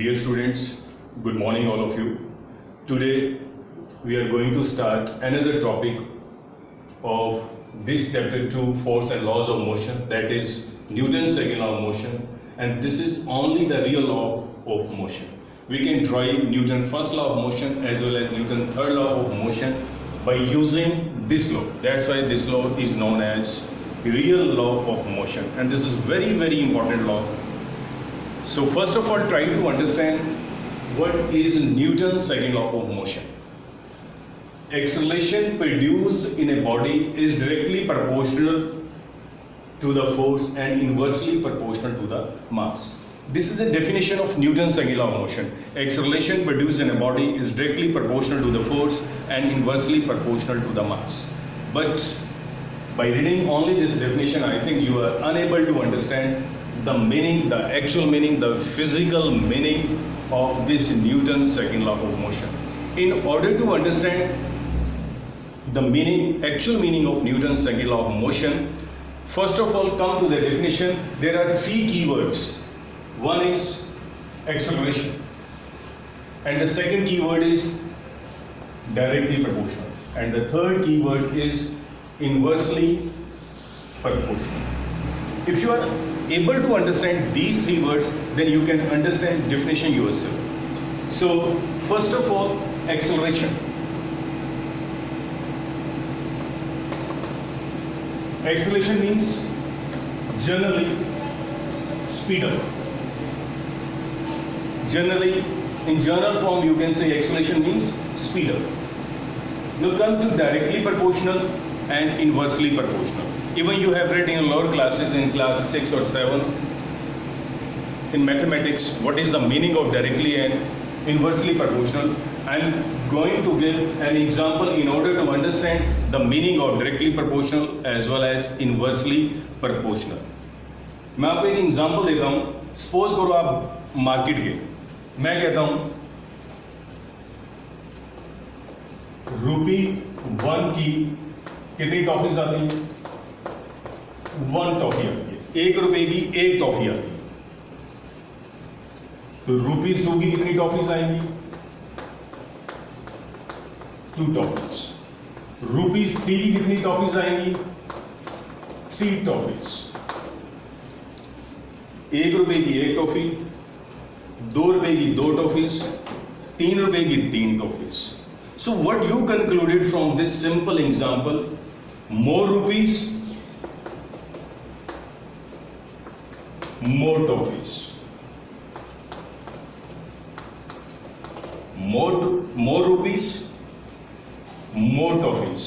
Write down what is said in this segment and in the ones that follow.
Dear students, good morning all of you. Today we are going to start another topic of this chapter 2, force and laws of motion, that is Newton's second law of motion, and this is only the real law of motion. We can derive Newton's first law of motion as well as Newton's third law of motion by using this law. That's why this law is known as real law of motion, and this is very important law. So first of all, try to understand what is Newton's second law of motion. Acceleration produced in a body is directly proportional to the force and inversely proportional to the mass. This is the definition of Newton's second law of motion. Acceleration produced in a body is directly proportional to the force and inversely proportional to the mass. But by reading only this definition, I think you are unable to understand the meaning, the actual meaning, the physical meaning of this Newton's second law of motion. In order to understand the meaning, actual meaning of Newton's second law of motion, first of all come to the definition. There are three keywords. One is acceleration, and the second keyword is directly proportional, and the third keyword is inversely proportional. If you are able to understand these three words, then you can understand definition yourself. So first of all, acceleration. Acceleration means generally speed up. Generally, in general form, you can say acceleration means speed up. Now come to directly proportional and inversely proportional. Even you have read in lower classes, in class 6 or 7, in mathematics, what is the meaning of directly and inversely proportional. I am going to give an example in order to understand the meaning of directly proportional as well as inversely proportional. मैं आपको एक example देता हूँ. Suppose करो आप market गए, मैं कहता हूँ ₹1 की कितनी टॉफीज आती हैं? 1 टॉफी आती है. ₹1 की एक टॉफी आती है. तो ₹2 की कितनी टॉफीज आएंगी? 2 टॉफीज. ₹3 की कितनी टॉफीज आएंगी? 3 टॉफीज. ₹1 की एक टॉफी, ₹2 की 2 टॉफीज, ₹3 की 3 toffees. So what you concluded from this simple example, more rupees, more toffees. More rupees, more toffees.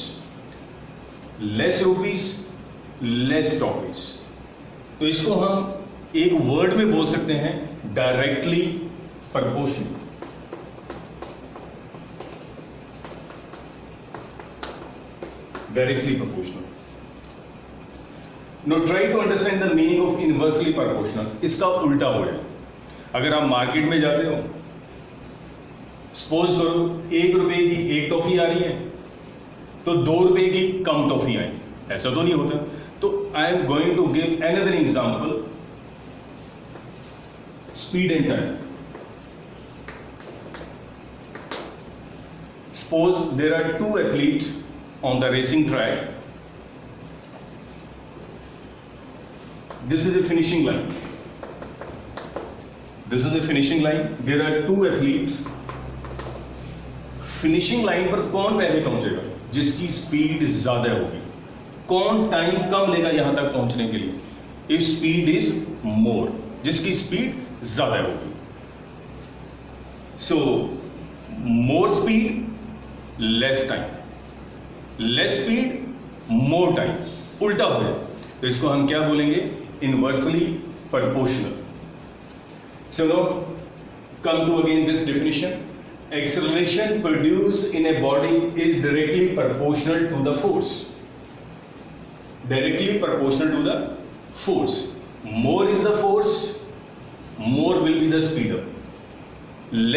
Less rupees, less toffees. तो इसको हम एक वर्ड में बोल सकते हैं directly proportional. Directly proportional. Now try to understand the meaning of inversely proportional. इसका उल्टा हो जाए. अगर आप मार्केट में जाते हो, सपोज करो ₹1 की एक टॉफी आ रही है तो ₹2 की कम टॉफी आई. ऐसा तो नहीं होता. तो I am going to give another example, speed and time. Suppose there are 2 athletes on the racing track. This is a finishing line. This is a finishing line. There are 2 athletes. Finishing line पर कौन पहले पहुंचेगा? जिसकी speed ज्यादा होगी. कौन time कम लेगा यहां तक पहुंचने के लिए? इफ स्पीड इज मोर, जिसकी स्पीड ज्यादा होगी. So more speed, less time. Less speed, more time. उल्टा हो जाए तो इसको हम क्या बोलेंगे? Inversely proportional. So now come to again this definition. Acceleration produced in a body is directly proportional to the force. Directly proportional to the force. More is the force, more will be the speed up.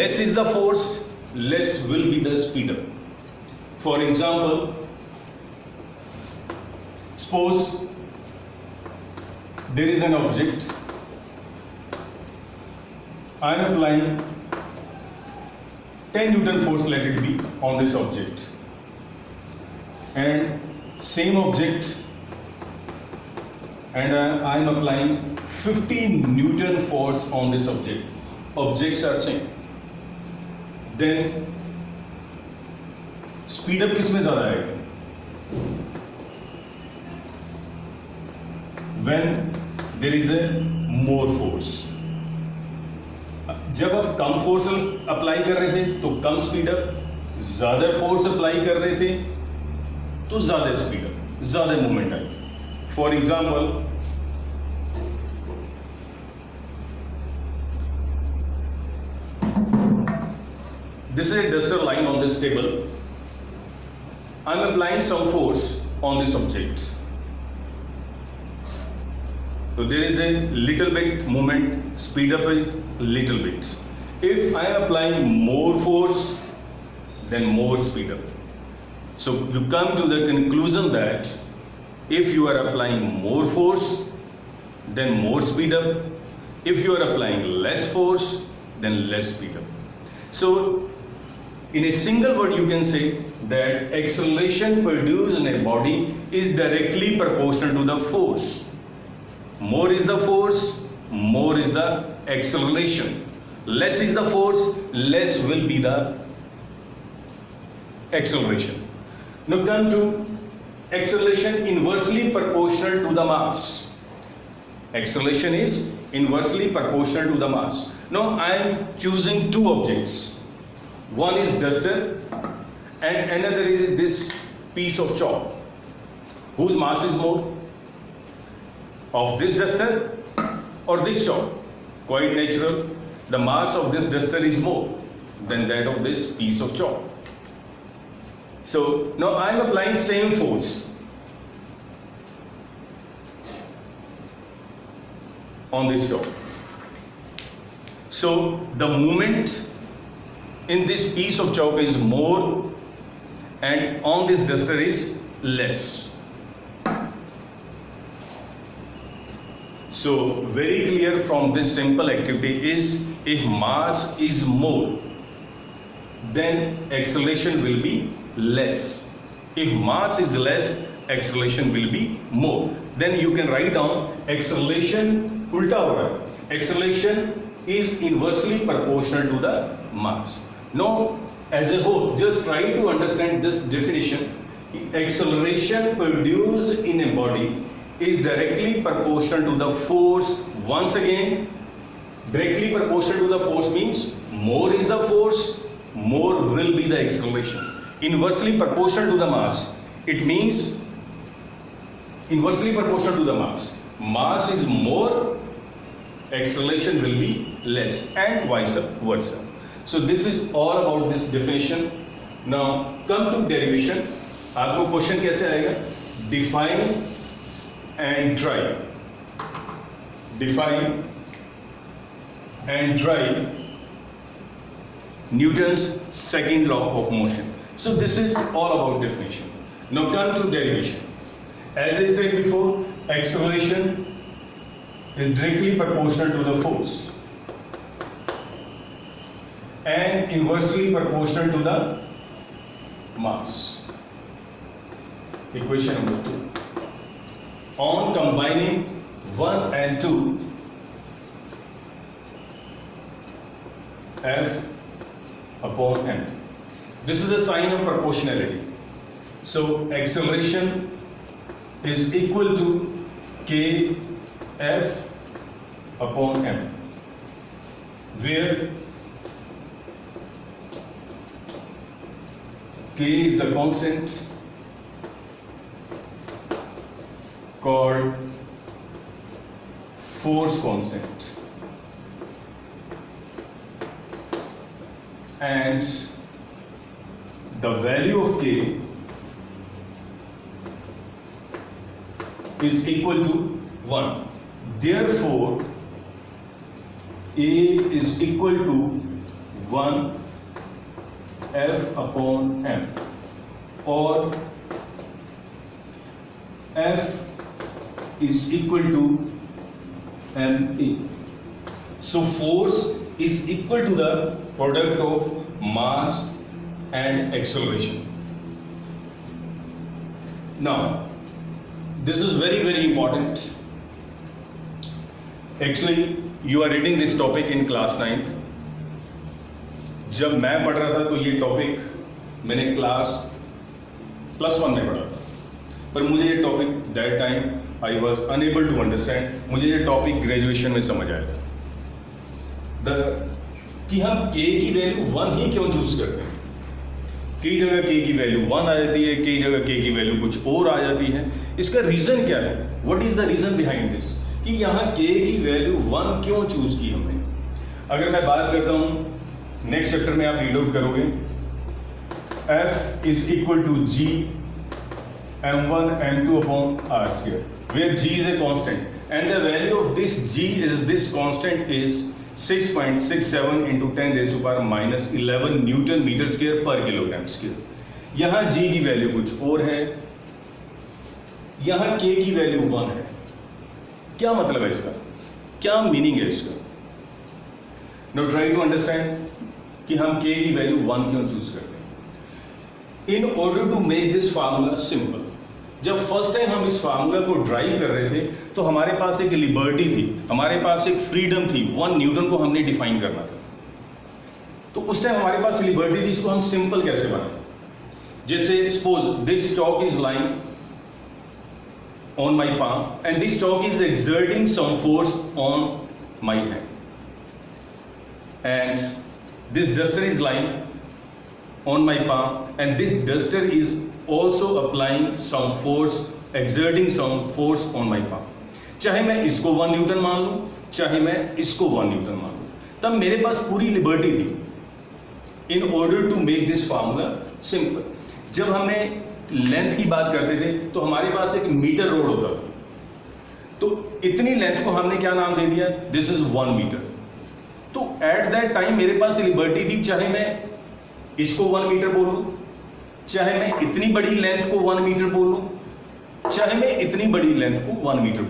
Less is the force, less will be the speed up. For example, suppose there is an object I am applying 10 Newton force, let it be, on this object, and same object, and I am applying 15 Newton force on this object. Objects are same. Then speed up किसमें ज़्यादा आएगा? When there is a more force. जब आप कम force apply कर रहे थे तो कम speed up, ज्यादा फोर्स अप्लाई कर रहे थे तो ज्यादा स्पीड अप, ज्यादा movement I. For example, this is a duster lying on this table. I am applying some force on this object. So there is a little bit movement, speed up a little bit. If I am applying more force, then more speed up. So you come to the conclusion that if you are applying more force, then more speed up. If you are applying less force, then less speed up. So in a single word, you can say that acceleration produced in a body is directly proportional to the force. More is the force, more is the acceleration. Less is the force, less will be the acceleration. Now come to acceleration inversely proportional to the mass. Acceleration is inversely proportional to the mass. Now I am choosing two objects. One is duster and another is this piece of chalk. Whose mass is more? Of this duster or this chalk? Quite natural. The mass of this duster is more than that of this piece of chalk. So now I am applying same force on this chalk. So the movement in this piece of chalk is more and on this duster is less. So very clear from this simple activity is if mass is more, then acceleration will be less. If mass is less, acceleration will be more. Then you can write down acceleration ulta ho raha hai. Acceleration is inversely proportional to the mass. Now as a whole, just try to understand this definition. Acceleration produced in a body is directly proportional to the force. Once again, directly proportional to the force means more is the force, more will be the acceleration. Inversely proportional to the mass, it means inversely proportional to the mass. Mass is more, acceleration will be less, and vice versa. So this is all about this definition. Now come to derivation. आपको question कैसे आएगा? Define and drive. Define and drive Newton's second law of motion. So this is all about definition. Now come to derivation. As I said before, acceleration is directly proportional to the force and inversely proportional to the mass. Equation number 2. On combining 1 and 2, F upon m. This is a sign of proportionality. So acceleration is equal to k F upon m, where k is a constant called force constant, and the value of k is equal to 1. Therefore, A is equal to 1 F upon m, or F is equal to ma. So force is equal to the product of mass and acceleration. Now, this is very, very important. Actually, you are reading this topic in class 9th. जब मैं पढ़ रहा था तो ये topic मैंने class +1 में पढ़ा था, पर मुझे ये topic that time I was unable to understand. मुझे ये टॉपिक ग्रेजुएशन में समझ आया था कि हम k की वैल्यू 1 ही क्यों चूज करते हैं. कई जगह k की वैल्यू 1 आ जाती है, कई जगह k की वैल्यू कुछ और आ जाती है. इसका रीजन क्या है? What is the reason behind this, कि यहाँ k की वैल्यू 1 क्यों चूज की हमने. अगर मैं बात करता हूं, नेक्स्ट चैप्टर में आप रीड आउट करोगे, F is equal to G m1 m2 upon r², where G is a constant and the value of this G is this constant is 6.67 into 10 raised to power minus 11 newton metre square पर kilogram square. यहां G की value कुछ और है, यहां K की value 1 है. क्या मतलब है इसका, क्या मीनिंग है इसका? नाउ ट्राई टू अंडरस्टैंड कि हम K की वैल्यू 1 क्यों चूज करते हैं. In order to make this formula simple, जब फर्स्ट टाइम हम इस फार्मूला को ड्राइव कर रहे थे तो हमारे पास एक लिबर्टी थी, हमारे पास एक फ्रीडम थी. 1 न्यूटन को हमने डिफाइन करना था, तो उस टाइम हमारे पास लिबर्टी थी. इसको हम सिंपल कैसे बनाए? जैसे suppose this chalk is lying on my palm and this chalk is exerting some force on my hand, and this duster is lying on my palm and this duster is also applying some force, exerting some force on my palm. चाहे मैं इसको 1 Newton मान लूं, चाहे मैं इसको 1 Newton मान लूं, तब मेरे पास पूरी लिबर्टी थी in order to make this formula simple. जब हमने लेंथ की बात करते थे तो हमारे पास एक मीटर रोड होता था, तो इतनी लेंथ को हमने क्या नाम दे दिया, दिस इज 1 मीटर. तो एट दैट टाइम मेरे पास लिबर्टी थी, चाहे मैं इसको 1 मीटर बोलूं, चाहे मैं इतनी बड़ी लेंथ को 1 मीटर बोलूं, चाहे मैं इतनी बड़ी लेंथ को 1 मीटर बोलूं.